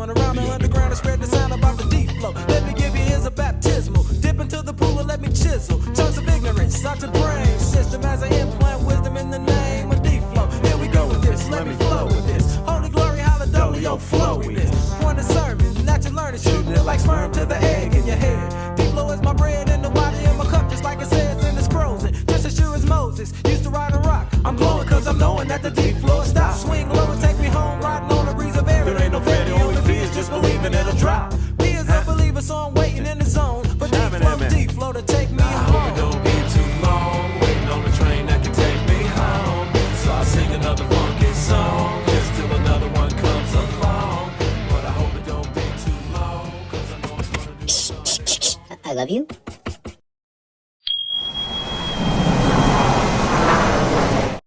flowing around the underground and spread the sound about the deep flow. Let me give you here's a baptismal. Dip into the pool and let me chisel. Chunks of ignorance out your brain system as I implant wisdom in the name of deep flow. Here we go with this, let me flow with this. Holy glory, hallelujah, flow with this. Point of sermon, natural learning, shooting it like sperm to the egg in your head. Deep flow is my bread and the water in my cup, just like it says in this frozen. Just as sure as Moses used to ride a rock. I'm glowing cause I'm knowing that the deep flow stops. Swing low and take me home, riding on a breeze of air. There ain't no fair, the only fee is just believing it'll drop. Me as a believer, so I'm waiting in the zone. But deep flow to take me home. I hope it don't be too long, waiting on the train that can take me home. So I sing another funky song, just till another one comes along. But I hope it don't be too long, cause I know it's gonna do. I love you.